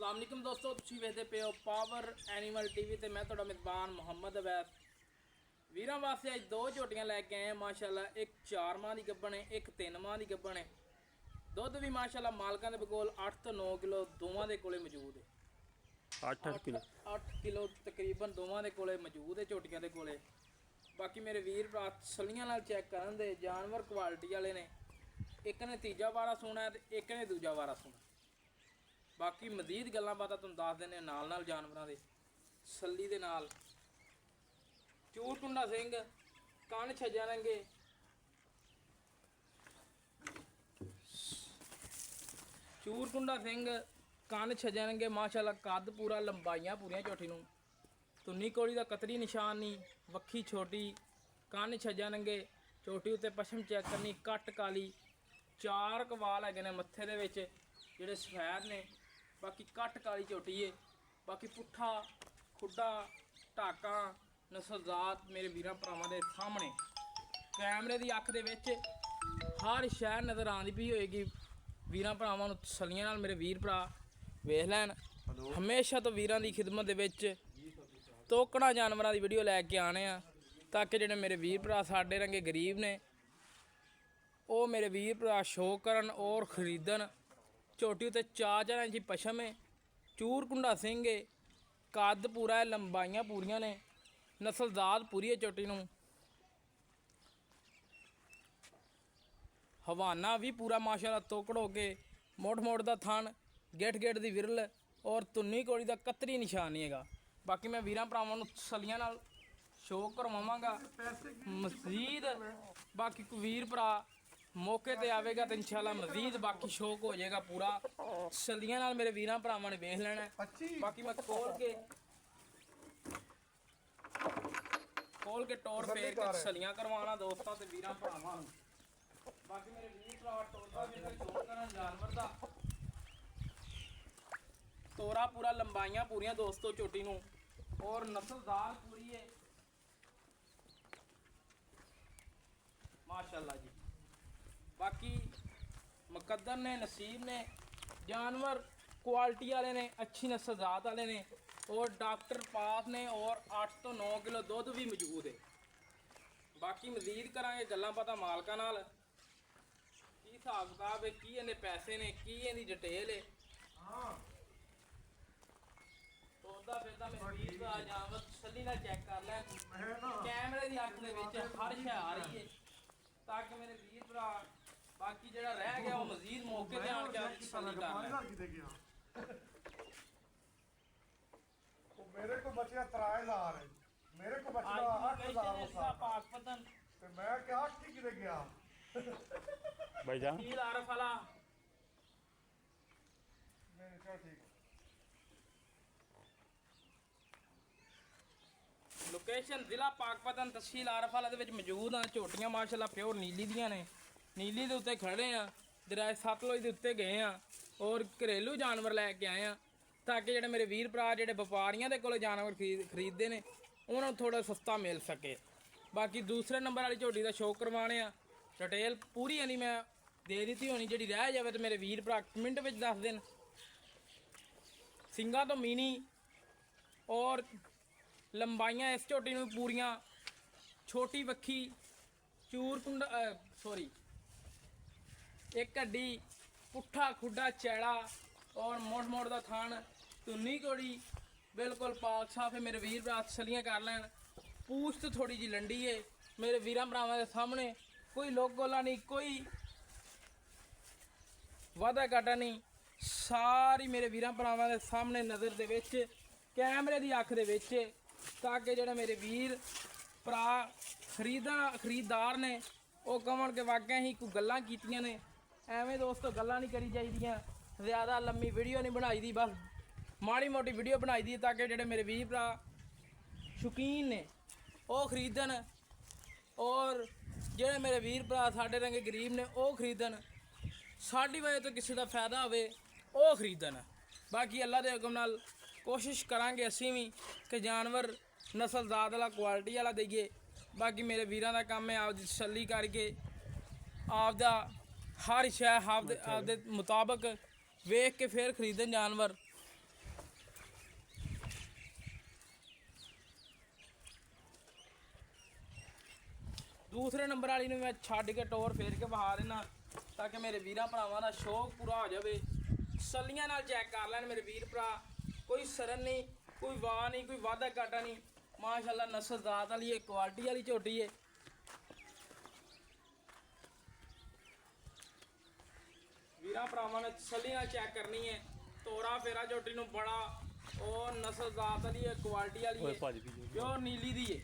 अस्सलाम वालेकुम दोस्तों, तुसीं वेखदे पे हो पावर एनिमल टीवी ते मैं तुहाडा मेज़बान मुहम्मद अवैस। वीरां वास्ते अज दो झोटियां लैके आए माशाल्लाह। एक 4 माह दी गब्बन है, एक 3 माह दी गब्बन है। दुद्ध भी माशाल्लाह मालकां दे कोल 8 तो 9 किलो दोवां दे कोले मौजूद है। 8 किलो तकरीबन दोवां दे कोले मौजूद है झोटियां दे कोले। बाकी मेरे वीर भरा सलियां नाल चैक करन दे, जानवर क्वालिटी वाले ने। एक ने तीजा वारा सोना है ते एक ने दूजा वारा सोना। बाकी मजीद गल्लां बातां तुहानूं दस दिंदे नाल नाल जानवरां दे सल्ली दे नाल। चूर कुंडा सिंह, कन छज्जा रंगे, चूर कुंडा सिंह, कन छज्जा रंगे माशाल्लाह। कद पूरा, लंबाइयां पूरियां झोटी नूं। तुन्नी कोड़ी दा कतरी निशान नहीं, वक्खी छोटी, कन छज्जा रंगे। झोटी उत्ते पछम चैक करनी, कट काली, 4 कवाल हैगे ने मत्थे दे विच जिहड़े सफैद ने। बाकी कट काली झोटी है। बाकी पुट्ठा खुड्डा ढाका नस्लजात मेरे वीरां भरावां दे सामने कैमरे की अख दे विच हर शहर नज़र आती पई होएगी। वीरां भरावां नूं तसल्लियां नाल मेरे वीर भरा वेख लैन। हमेशा तो वीरां दी खिदमत दे विच तोकड़ा जानवरां दी वीडियो लैके आने ताकि जिहड़े मेरे वीर भरा साडे रंगे गरीब ने वो मेरे वीर भरा शौक करन और खरीदन। झोटी उत्ते 4 इंची पछम है, चूर कुंडा सिंह है, कद पूरा है, लंबाइयां पूरियां ने, नस्लजात पूरी है झोटी नूं। हवाना भी पूरा माशाल्लाह तोकड़ हो के, मोड़ मोड़ दा थन, गेठ गेठ दी विरल और तुन्नी कोड़ी दा कतरी निशान नहीं हैगा। बाकी मैं वीरां भरावां नूं तसल्लियां नाल शौक करवावांगा मजीद। बाकी कोई वीर भरा मौके ते आवेगा तो इंशाल्लाह मजीद बाकी शौक हो जाएगा पूरा। सलियां नाल मेरे वीरां भरावां ने वेख लेना। बाकी मैं खोल के टोर फेर के सलियां करवाना दोस्तों ते वीरां भरावां। बाकी मेरे वीर भरा टोरा वेख शौक करन जानवर दा। तोरा पूरा, लंबाइयां पूरियां दोस्तों झोटी नूं और नस्लदार पूरी है माशाल्लाह जी। बाकी मुकद्दर ने, नसीब ने, जानवर क्वालिटी वाले ने, अच्छी नस्लजात वाले ने और डॉक्टर पास ने और 8 तो 9 किलो दुध भी मौजूद है। बाकी मजीद करांगे गल्लां पता मालकां नाल की हिसाब किताब है, की इहदे पैसे ने, की इहदी डिटेल है। तोदा फिरदा मेरे वीर दा जानवर तसल्ली नाल चैक कर लै। कैमरे दी अख दे विच हर शै आ रही है ताकि मेरे वीर भरा बाकी जेड़ा रह गया वो मजीद मौके ते आन के तसल्ली कर ले। मेरे को बचे 3000 है, मेरे को बचा 8000 पाकपतन ते मैं क्या की किते गया भाईजान कील आरफ वाला नहीं चल ठीक लोकेशन जिला पाकपतन तहसील आरफ वाला दे विच मौजूद हैं। झोटियां माशाल्लाह प्योर नीली दियां ने। नीली दे उत्ते खड़े हैं, दरिया सतलुज दे उत्ते गए हैं और घरेलू जानवर लैके आए हैं ताकि जेह्ड़े मेरे वीर भरा जेह्ड़े व्यापारियां दे कोल जानवर खरीदते हैं उन्होंने थोड़ा सस्ता मिल सके। बाकी दूसरे नंबर वाली झोटी का शौक करवाने डिटेल पूरी यानी मैं दे दी होनी, जी रह जाए तो मेरे वीर भरा मिनट में दस दिन। सिंगा तो मिनी और लंबाइयां इस झोटी में पूरियां, छोटी वक्खी, चूर कुंडा सॉरी एक हड्डी, पुट्ठा खुड्डा चैड़ा और मोड़ मोड़ का थान, तुन्नी कोड़ी बिल्कुल पाक साफ है। मेरे वीर भरा सलियां कर लैन। पूछ तो थोड़ी जी लंडी है मेरे वीरां भरावां दे सामने, कोई लोग गोला नहीं, कोई वादा घाटा नहीं, सारी मेरे वीरां भरावां दे सामने नज़र दे विच कैमरे की अख दे विच ताकि जेह्ड़े मेरे वीर भरा खरीददार ने वो कमन के वाकई ही कोई गल्लां कीतियां ने। एवें दोस्तों गल्लां नहीं करी चाहिदियां, ज़्यादा लम्मी वीडियो नहीं बनाई दी, बस माड़ी मोटी वीडियो बनाई दी ताकि जेह्ड़े मेरे वीर भरा शौकीन ने वो खरीदन और जेह्ड़े मेरे वीर भरा साढ़े रंगे गरीब ने वो खरीदन, साड़ी वजह तो किसी का फायदा होवे वो खरीदन। बाकी अल्लाह के हुक्म नाल कोशिश करांगे असीं भी कि जानवर नस्लजात वाला क्वालिटी वाला देइए। बाकी मेरे वीरां दा काम है आपदी तसल्ली करके आपदा हर शै आपदे मुताबक वेख के फिर खरीदन जानवर। ਦੂਸਰੇ ਨੰਬਰ ਵਾਲੀ ਨੂੰ ਮੈਂ ਛੱਡ ਕੇ ਟੋਰ ਫੇਰ ਕੇ ਬਹਾ ਦੇਣਾ ਤਾਂ ਕਿ ਮੇਰੇ ਵੀਰਾਂ ਭਰਾਵਾਂ ਦਾ ਸ਼ੌਕ ਪੂਰਾ ਹੋ ਜਾਵੇ। ਸੱਲੀਆਂ ਨਾਲ ਚੈੱਕ ਕਰ ਲੈਣ ਮੇਰੇ ਵੀਰ ਭਰਾ, ਕੋਈ ਸਰਨ ਨਹੀਂ, ਕੋਈ ਵਾਹ ਨਹੀਂ, ਕੋਈ ਵਾਧਾ ਘਾਟਾ ਨਹੀਂ। ਮਾਸ਼ਾਅੱਲਾ ਨਸਲ ਜ਼ਾਤ ਵਾਲੀ ਹੈ, ਕੁਆਲਿਟੀ ਵਾਲੀ ਝੋਟੀ ਹੈ। ਵੀਰਾਂ ਭਰਾਵਾਂ ਨੇ ਤਸੱਲੀ ਨਾਲ ਚੈੱਕ ਕਰਨੀ ਹੈ। ਤੋਰਾ ਫੇਰਾ ਝੋਟੀ ਨੂੰ ਬੜਾ ਉਹ ਨਸਲ ਜ਼ਾਤ ਵਾਲੀ ਹੈ, ਕੁਆਲਿਟੀ ਵਾਲੀ ਓਏ ਹੈ, ਭੱਜ ਵੀ ਜਾਊ। ਪਿਓਰ ਨੀਲੀ ਦੀ ਹੈ।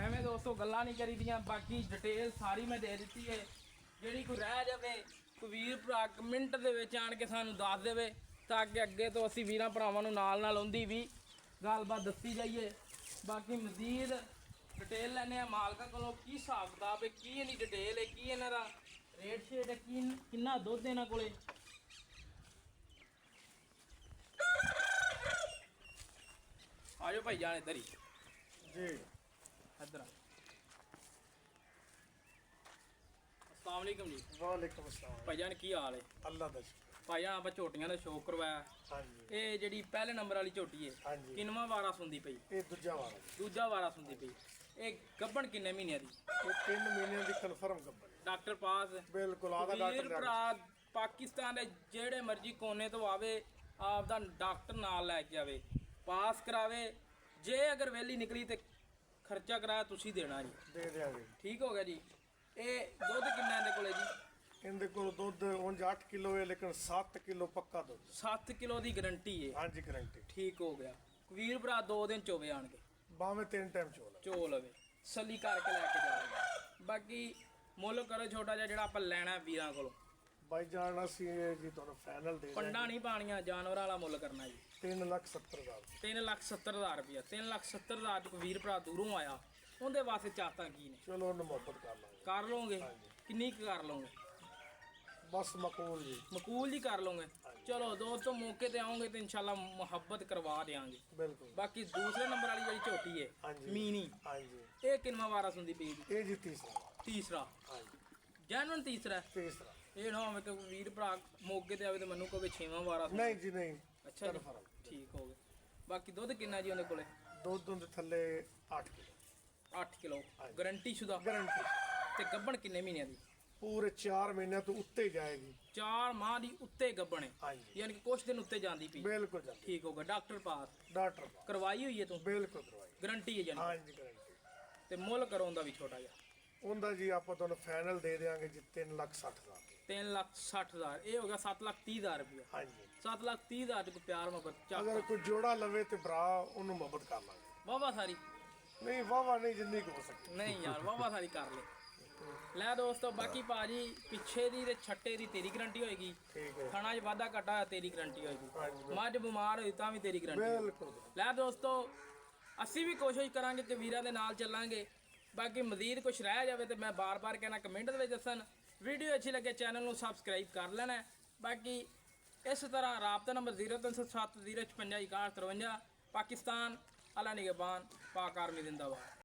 ਐਵੇਂ ਦੋਸਤੋ ਗੱਲਾਂ ਨਹੀਂ ਕਰੀਦੀਆਂ, ਬਾਕੀ ਡਿਟੇਲ ਸਾਰੀ ਮੈਂ ਦੇ ਦਿੱਤੀ ਹੈ। ਜਿਹੜੀ ਕੋਈ ਰਹਿ ਜਾਵੇ, ਕੋਈ ਵੀਰ ਭਰਾ ਮਿੰਟ ਦੇ ਵਿੱਚ ਆਣ ਕੇ ਸਾਨੂੰ ਦੱਸ ਦੇਵੇ ਤਾਂ ਕਿ ਅੱਗੇ ਤੋਂ ਅਸੀਂ ਵੀਰਾਂ ਭਰਾਵਾਂ ਨੂੰ ਨਾਲ ਉਹਦੀ ਵੀ ਗੱਲਬਾਤ ਦੱਸੀ ਜਾਈਏ। ਬਾਕੀ ਮਜ਼ੀਦ ਡਿਟੇਲ ਲੈਣੇ ਆ ਮਾਲਕਾਂ ਕੋਲੋਂ, ਕੀ ਹਿਸਾਬ ਕਿਤਾਬ ਹੈ, ਕੀ ਇਹਦੀ ਡਿਟੇਲ ਹੈ, ਕੀ ਇਹਨਾਂ ਦਾ ਰੇਟ ਸ਼ੇਟ ਹੈ, ਕਿੰਨਾ ਦੁੱਧ ਇਹਨਾਂ ਕੋਲੇ। ਆਜੋ ਭਾਈ ਜਾਨ ਇੱਧਰ ਹੀ, ਜੀ ਇੱਧਰ ਆ। अस्सलाम वालेकुम जी। ਵਾਲੇਕੁਮ ਅਸਲਾਮ। ਭਾਈਜਾਨ ਕੀ ਹਾਲ ਹੈ? ਅੱਲਾ ਦਾ ਸ਼ੁਕਰ। ਭਾਈਜਾਨ ਆਪਾਂ ਝੋਟੀਆਂ ਦਾ ਸ਼ੌਕ ਕਰਵਾਇਆ। ਹਾਂਜੀ ਇਹ ਜਿਹੜੀ ਪਹਿਲੇ ਨੰਬਰ ਵਾਲੀ ਝੋਟੀ ਹੈ ਹਾਂਜੀ। ਕਿੰਨਵਾਂ ਵਾਰਾ ਸੁਣਦੀ ਪਈ? ਇਹ ਦੂਜਾ ਵਾਲਾ ਦੂਜਾ ਵਾਰਾ ਸੁਣਦੀ ਪਈ। ਇਹ ਗੱਭਣ ਕਿੰਨੇ ਮਹੀਨਿਆਂ ਦੀ? ਇਹ 3 ਮਹੀਨਿਆਂ ਦੀ ਕਨਫਰਮ ਗੱਬਰ ਹੈ। ਡਾਕਟਰ ਪਾਸ ਬਿਲਕੁਲ ਆਦਾ ਵੀਰ ਡਾਕਟਰ ਭਰਾ ਪਾਕਿਸਤਾਨ ਦੇ ਜਿਹੜੇ ਮਰਜ਼ੀ ਕੋਨੇ ਤੋਂ ਆਵੇ, ਆਪਦਾ ਡਾਕਟਰ ਨਾਲ ਲੈ ਕੇ ਆਵੇ, ਪਾਸ ਕਰਾਵੇ। ਜੇ ਅਗਰ ਵੈਲੀ ਨਿਕਲੀ ਤੇ ਖਰਚਾ ਕਰਾਇਆ ਤੁਸੀਂ ਦੇਣਾ ਜੀ। ਦੇ ਦਿਆਂਗੇ। ਠੀਕ ਹੋ ਗਿਆ ਜੀ। ਇਹ ਦੁੱਧ ਕਿੰਨਾ ਇਹਦੇ ਕੋਲੇ ਜੀ? ਇਹਦੇ ਕੋਲ ਦੁੱਧ ਉਂਝ 8 ਕਿਲੋ ਹੈ, ਲੇਕਿਨ 7 ਕਿਲੋ ਪੱਕਾ ਦੁੱਧ। 7 ਕਿਲੋ ਦੀ ਗਾਰੰਟੀ ਹੈ। ਹਾਂਜੀ ਗਰੰਟੀ। ਠੀਕ ਹੋ ਗਿਆ। ਵੀਰ ਭਰਾ 2 ਦਿਨ ਚੋਵੇ ਆਣਗੇ, ਬਾਵੇਂ 3 ਟਾਈਮ ਚੋਲਾ। ਚੋ ਲਵੇ, ਸੱਲੀ ਕਰਕੇ ਲੈ ਕੇ ਜਾਵੇ। ਬਾਕੀ ਮੁੱਲ ਕਰੋ ਛੋਟਾ ਜਿਹਾ ਜਿਹੜਾ ਆਪਾਂ ਲੈਣਾ ਵੀਰਾਂ ਕੋਲੋਂ। ਬਾਈ ਜਾਨ ਅਸੀਂ ਇਹ ਜੀ ਤੁਹਾਨੂੰ ਫਾਈਨਲ ਦੇ ਪੰਡਾ ਨਹੀਂ ਪਾਣੀਆਂ, ਜਾਨਵਰਾਂ ਵਾਲਾ ਮੁੱਲ ਕਰਨਾ ਜੀ। 3,70,000। 3,70,000 ਰੁਪਇਆ। 3,70,000 ਚ ਕੋਈ ਵੀਰ ਭਰਾ ਦੂਰੋਂ ਆਇਆ, ਉਹਦੇ ਵਾਸਤੇ ਚਾਹਤਾਂ ਕੀ ਨੇ? ਚਲੋ ਉਹਨੂੰ ਮੁਹੱਬਤ ਕਰ ਲਾਂਗੇ। ਕਰ ਲਓਗੇ? ਕਿੰਨੀ ਕੁ ਕਰ ਲਓਗੇ? ਬਸ ਮਕਬੂਲ ਜੀ। ਮਕੂਲ ਜੀ ਕਰ ਲਓਗੇ। ਚਲੋ ਦੋਸਤੋ ਮੌਕੇ ਤੇ ਆਉਂਗੇ ਤੇ ਇਨਸ਼ਾਅੱਲਾ ਮੁਹੱਬਤ ਕਰਵਾ ਦੇਵਾਂਗੇ। ਬਿਲਕੁਲ। ਬਾਕੀ ਦੂਸਰੇ ਨੰਬਰ ਵਾਲੀ ਜਿਹੜੀ ਝੋਟੀ ਹੈ ਹਾਂਜੀ। ਮੀਨੀ, ਹਾਂਜੀ ਇਹ ਕਿੰਨਵਾਂ ਵਾਰਾ ਸੁਣਦੀ ਪਈ ਜੀ? ਇਹ ਜੀ ਤੀਸਰਾ। ਤੀਸਰਾ। ਹਾਂਜੀ ਜੈਨੂਨ ਤੀਸਰਾ। ਤੀਸਰਾ। ਇਹ ਨਾ ਹੋਵੇ ਕਿ ਵੀਰ ਭਰਾ ਮੌਕੇ ਤੇ ਆਵੇ ਤੇ ਮੈਨੂੰ ਕਹੇ 6ਵਾਂ ਵਾਰਾ ਸੁਣ। ਨਹੀਂ ਜੀ ਨਹੀਂ। ਅੱਛਾ ਜੀ, confirm। ਠੀਕ ਹੋ ਗਿਆ। ਬਾਕੀ ਦੁੱਧ ਕਿੰਨਾ ਜੀ ਉਹਦੇ ਕੋਲੇ? ਦੁੱਧ ਦੇ ਥੱਲੇ 8 ਕਿਲੋ 8 ਕਿਲੋ ਗਾਰੰਟੀ ਸ਼ੁਦਾ। ਗਰੰਟੀ। ਤੇ ਗੱਭਣ ਕਿੰਨੇ ਮਹੀਨਿਆਂ ਦੀ? ਪੂਰੇ 4 ਮਹੀਨਿਆਂ ਤੋਂ ਉੱਤੇ ਜਾਏਗੀ। 4 ਮਾਹ ਦੀ ਉੱਤੇ ਗੱਭਣ ਹੈ, ਹਾਂਜੀ ਯਾਨੀ ਕਿ ਕੁਛ ਦਿਨ ਉੱਤੇ ਜਾਂਦੀ ਪਈ। ਬਿਲਕੁਲ ਜਾਂਦੀ। ਠੀਕ ਹੋਗਾ। ਡਾਕਟਰ ਪਾਸ ਡਾਕਟਰ ਬਾਬਾ। ਕਰਵਾਈ ਹੋਈ ਹੈ ਤੂੰ? ਬਿਲਕੁਲ ਕਰਵਾਈ। ਗਾਰੰਟੀ ਹੈ ਜਾਨੀ। ਹਾਂਜੀ ਗਰੰਟੀ। ਤੇ ਮੁੱਲ ਕਰੋ ਉਹਦਾ ਵੀ ਛੋਟਾ ਜਿਹਾ। ਉਹਦਾ ਜੀ ਆਪਾਂ ਤੁਹਾਨੂੰ ਫਾਈਨਲ ਦੇ ਦੇਵਾਂਗੇ ਜੀ 3,60,000। 3,60,000। ਇਹ ਹੋ ਗਿਆ 7,30,000 ਰੁਪਇਆ। ਹਾਂਜੀ 7,30,000 ਚ ਕੋਈ ਪਿਆਰ ਮੁਹੱਬਤ ਅਗਰ ਚੱਕ ਕੋਈ ਜੋੜਾ ਲਵੇ ਤੇ ਭਰਾ ਉਹਨੂੰ ਮੁਹੱਬਤ ਕਰ ਲਾਂਗੇ। ਵਾਵਾ ਸਾਰੀ। ਨਹੀਂ ਵਾਵਾ ਨਹੀਂ, ਜਿੰਨੀ ਕੁ ਹੋ ਸਕੇ। ਨਹੀਂ ਯਾਰ ਵਾਵਾ ਸਾਰੀ ਕਰ ਲੈ। ਲੈ ਦੋਸਤੋ ਬਾਕੀ ਭਾਜੀ ਪਿੱਛੇ ਦੀ ਤੇ ਛੱਟੇ ਦੀ ਤੇਰੀ ਗਾਰੰਟੀ ਹੋਏਗੀ। ਠੀਕ ਹੈ। ਖਾਣਾ 'ਚ ਵਾਧਾ ਘਟਾ ਹੋਇਆ ਤੇਰੀ ਗਾਰੰਟੀ ਹੋਏਗੀ। ਹਾਂਜੀ ਮੱਝ ਬਿਮਾਰ ਹੋਈ ਤਾਂ ਵੀ ਤੇਰੀ ਗਾਰੰਟੀ। ਬਿਲਕੁਲ। ਲੈ ਦੋਸਤੋ ਅਸੀਂ ਵੀ ਕੋਸ਼ਿਸ਼ ਕਰਾਂਗੇ ਕਿ ਵੀਰਾਂ ਦੇ ਨਾਲ ਚੱਲਾਂਗੇ। ਬਾਕੀ ਮਜ਼ੀਦ ਕੁਝ ਰਹਿ ਜਾਵੇ ਤੇ ਮੈਂ ਬਾਰ-ਬਾਰ ਕਹਿਣਾ ਕਮੈਂਟ ਦੇ ਵਿੱਚ ਦੱਸਣ। ਵੀਡੀਓ ਅੱਛੀ ਲੱਗੇ ਚੈਨਲ ਨੂੰ ਸਬਸਕ੍ਰਾਈਬ ਕਰ ਲੈਣਾ। ਬਾਕੀ ਇਸ ਤਰ੍ਹਾਂ ਰਾਬਤਾ ਨੰਬਰ 0307 056 6153 ਪਾਕਿਸਤਾਨ ਅਲਾ ਨਿਗਹਬਾਨ ਪਾਕ ਆਰਮੀ ਜ਼ਿੰਦਾਬਾਦ।